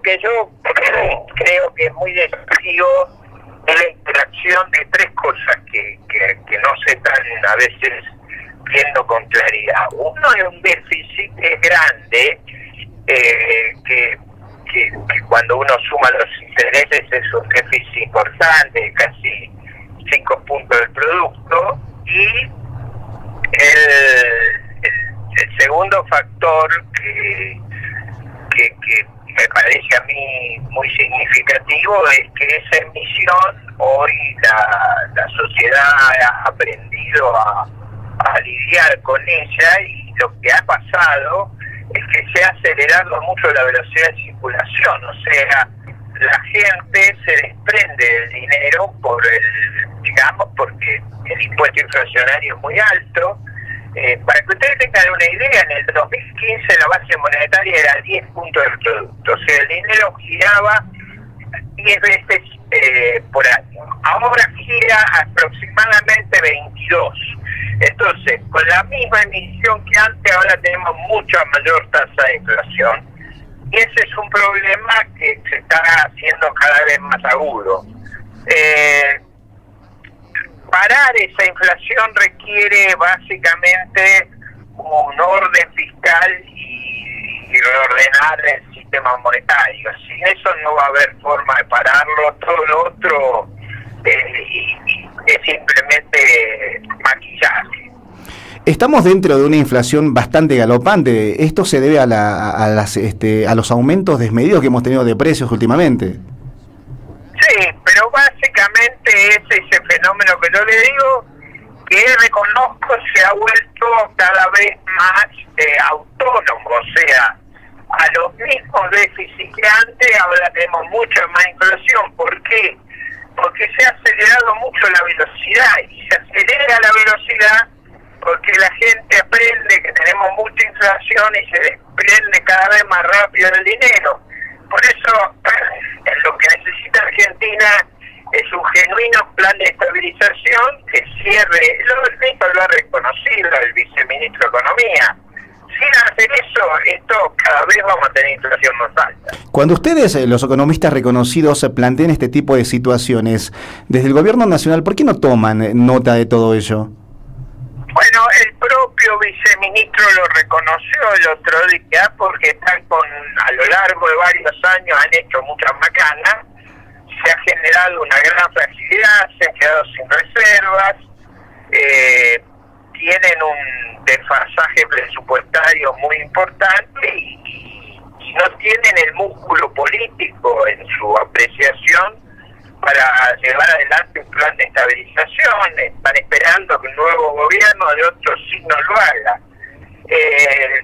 que yo creo que es muy decisivo es la interacción de tres cosas que no se están a veces viendo con claridad. Uno es un déficit grande, que cuando uno suma los intereses es un déficit importante, casi 5 puntos del producto, y el segundo factor que me parece a mí muy significativo es que esa emisión hoy la sociedad ha aprendido a lidiar con ella, y lo que ha pasado es que se ha acelerado mucho la velocidad de circulación, o sea, la gente se desprende del dinero porque el impuesto inflacionario es muy alto. Para que ustedes tengan una idea, en el 2015 la base monetaria era 10 puntos del producto, o sea, el dinero giraba 10 veces por año. Ahora gira aproximadamente 22. Entonces, con la misma emisión que antes, ahora tenemos mucha mayor tasa de inflación, y ese es un problema que se está haciendo cada vez más agudo. Parar esa inflación requiere básicamente un orden fiscal y reordenar el sistema monetario. Sin eso no va a haber forma de pararlo. Todo lo otro es simplemente maquillaje. Estamos dentro de una inflación bastante galopante. ¿Esto se debe a los aumentos desmedidos que hemos tenido de precios últimamente? Sí, pero básicamente es ese fenómeno que yo le digo, que reconozco se ha vuelto cada vez más autónomo, o sea, a los mismos déficits que antes ahora tenemos mucha más inflación. ¿Por qué? Porque se ha acelerado mucho la velocidad, y se acelera la velocidad porque la gente aprende que tenemos mucha inflación y se desprende cada vez más rápido del dinero. Por eso, lo que necesita Argentina es un genuino plan de estabilización que cierre, lo ha reconocido el viceministro de Economía. Sin hacer esto cada vez vamos a tener inflación más alta. Cuando ustedes, los economistas reconocidos, plantean este tipo de situaciones, desde el gobierno nacional, ¿por qué no toman nota de todo ello? Bueno, el propio viceministro lo reconoció el otro día, porque a lo largo de varios años han hecho muchas macanas, se ha generado una gran fragilidad, se han quedado sin reservas, tienen un desfasaje presupuestario muy importante y no tienen el músculo político en su apreciación para llevar adelante un plan de estabilización. Están esperando que un nuevo gobierno de otro signo lo haga.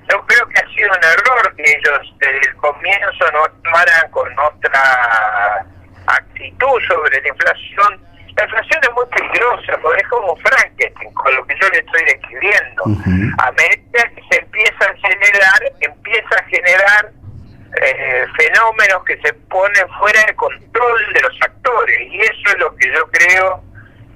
Yo creo que ha sido un error que ellos desde el comienzo no actuaran con otra actitud sobre la inflación. La inflación es muy peligrosa, porque es como Frankenstein, con lo que yo le estoy describiendo. Uh-huh. A medida que se empieza a generar fenómenos que se ponen fuera de control de los actores, y eso es lo que yo creo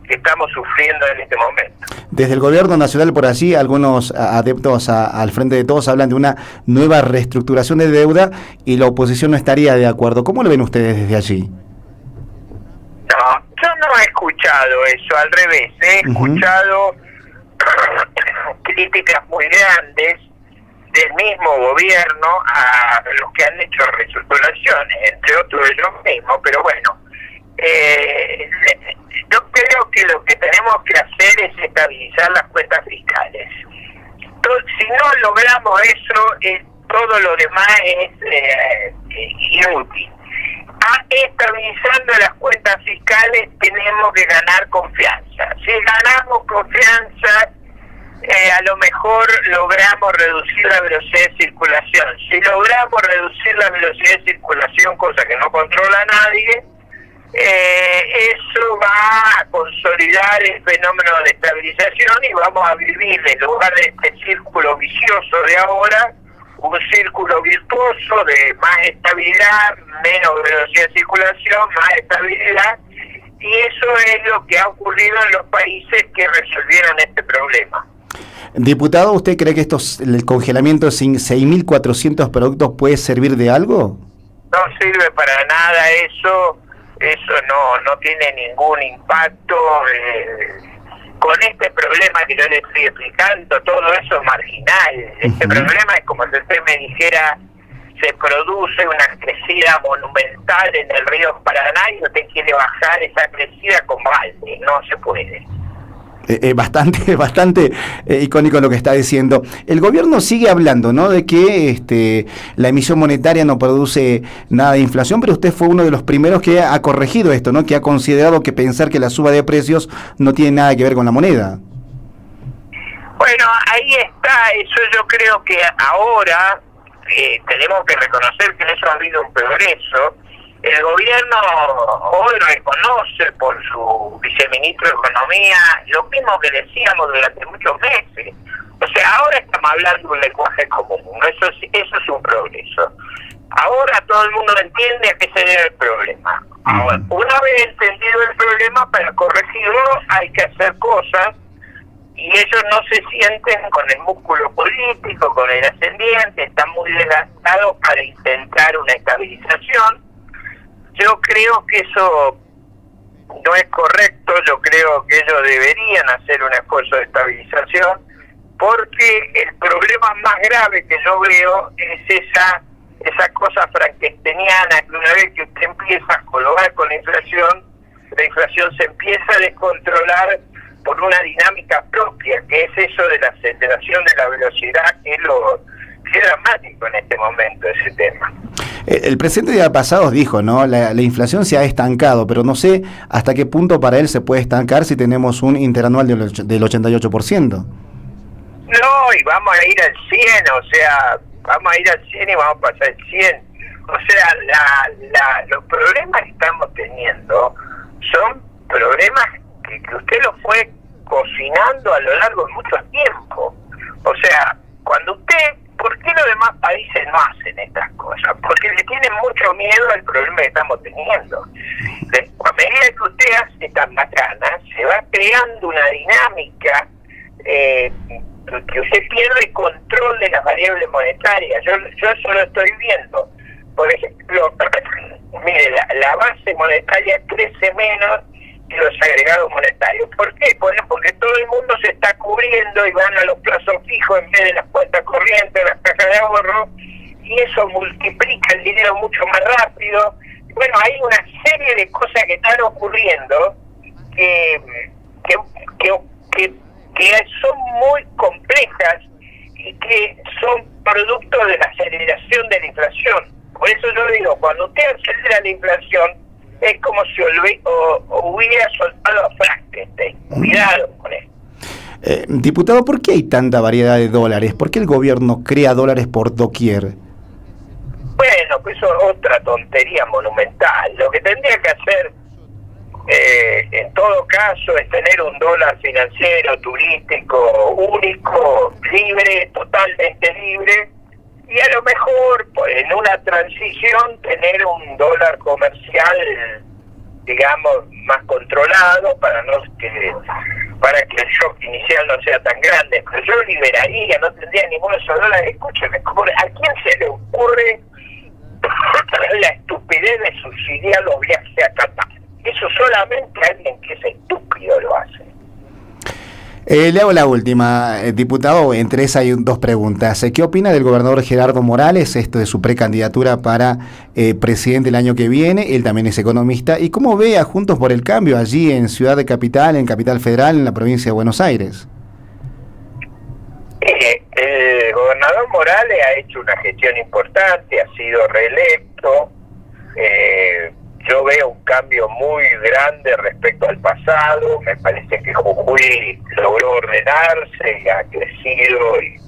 que estamos sufriendo en este momento. Desde el gobierno nacional, por allí, algunos adeptos al Frente de Todos hablan de una nueva reestructuración de deuda, y la oposición no estaría de acuerdo. ¿Cómo lo ven ustedes desde allí? No, yo no he escuchado eso, al revés, he escuchado críticas muy grandes del mismo gobierno a los que han hecho reestructuraciones, entre otros ellos mismos, pero bueno, yo creo que lo que tenemos que hacer es estabilizar las cuentas fiscales. Si no logramos eso, todo lo demás es inútil. Estabilizando las cuentas fiscales tenemos que ganar confianza. Si ganamos confianza, a lo mejor logramos reducir la velocidad de circulación. Si logramos reducir la velocidad de circulación, cosa que no controla nadie, eso va a consolidar el fenómeno de estabilización, y vamos a vivir, en lugar de este círculo vicioso de ahora, un círculo virtuoso de más estabilidad, menos velocidad de circulación, más estabilidad, y eso es lo que ha ocurrido en los países que resolvieron este problema. Diputado, ¿usted cree que el congelamiento de 6.400 productos puede servir de algo? no sirve para nada eso no tiene ningún impacto. Con este problema que yo le estoy explicando, todo eso es marginal. Este problema es como si usted me dijera, se produce una crecida monumental en el río Paraná y usted quiere bajar esa crecida con balde, no se puede. Bastante icónico lo que está diciendo. El gobierno sigue hablando, ¿no?, de que la emisión monetaria no produce nada de inflación, pero usted fue uno de los primeros que ha corregido esto, ¿no?, que ha considerado que pensar que la suba de precios no tiene nada que ver con la moneda. Bueno, ahí está. Eso yo creo que ahora tenemos que reconocer que eso ha habido un progreso. El gobierno hoy reconoce por su viceministro de Economía lo mismo que decíamos durante muchos meses. O sea, ahora estamos hablando un lenguaje común. Eso es un progreso. Ahora todo el mundo entiende a qué se debe el problema. Ahora, una vez entendido el problema, para corregirlo hay que hacer cosas, y ellos no se sienten con el músculo político, con el ascendiente, están muy desgastados para intentar una estabilización. Yo creo que eso no es correcto. Yo creo que ellos deberían hacer un esfuerzo de estabilización, porque el problema más grave que yo veo es esa cosa frankensteiniana, que una vez que usted empieza a colocar con la inflación se empieza a descontrolar por una dinámica propia, que es eso de la aceleración de la velocidad, que es dramático en este momento ese tema. El presidente día pasado dijo, ¿no?, la inflación se ha estancado, pero no sé hasta qué punto para él se puede estancar si tenemos un interanual del 88%. No, y vamos a ir al 100, o sea, vamos a ir al 100 y vamos a pasar el 100. O sea, los problemas que estamos teniendo son problemas que usted los fue cocinando a lo largo de mucho tiempo. O sea, cuando ¿por qué los demás países no hacen estas cosas? Porque le tienen mucho miedo al problema que estamos teniendo. A medida que usted hace estas macanas, se va creando una dinámica que usted pierde el control de las variables monetarias. Yo eso lo estoy viendo. Por ejemplo, mire, la base monetaria crece menos que los agregados monetarios. ¿Por qué? Porque todo el mundo se está cubriendo y van a los plazos fijos en vez de las cuentas corrientes, las cajas de ahorro, y eso multiplica el dinero mucho más rápido. Bueno, hay una serie de cosas que están ocurriendo que son muy complejas y que son producto de la aceleración de la inflación. Por eso yo digo, cuando usted acelera la inflación, es como si hubiera soltado a Frankenstein. Cuidado con eso. Diputado, ¿por qué hay tanta variedad de dólares? ¿Por qué el gobierno crea dólares por doquier? Bueno, pues eso es otra tontería monumental. Lo que tendría que hacer, en todo caso, es tener un dólar financiero, turístico, único, libre, totalmente libre, y a lo mejor en una transición tener un dólar comercial, digamos, más controlado para que el shock inicial no sea tan grande. Pero yo liberaría, no tendría ninguno de esos dólares. Escúcheme, ¿a quién se le ocurre la estupidez de subsidiar los viajes a Qatar? Eso solamente alguien que es estúpido lo hace. Le hago la última, diputado. Entre esas hay dos preguntas. ¿Qué opina del gobernador Gerardo Morales, esto de su precandidatura para presidente el año que viene? Él también es economista. ¿Y cómo ve a Juntos por el Cambio allí en Ciudad de Capital, en Capital Federal, en la provincia de Buenos Aires? El gobernador Morales ha hecho una gestión importante, ha sido reelecto. Yo veo un cambio muy grande respecto al pasado. Me parece que Jujuy logró ordenarse, ha crecido y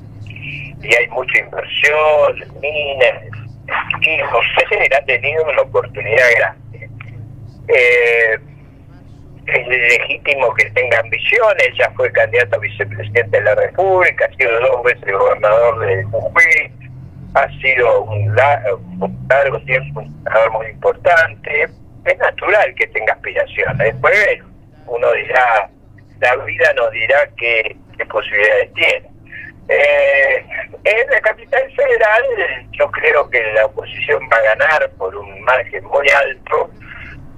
hay mucha inversión, minas, y ustedes han tenido una oportunidad grande. Es legítimo que tenga ambiciones. Ya fue candidato a vicepresidente de la República, ha sido 2 veces gobernador de Jujuy, ha sido un largo tiempo un senador muy importante. Es natural que tenga aspiraciones. Después uno dirá, la vida nos dirá qué posibilidades tiene. En la capital federal yo creo que la oposición va a ganar por un margen muy alto.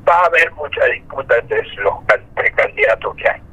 Va a haber mucha disputa entre los precandidatos que hay.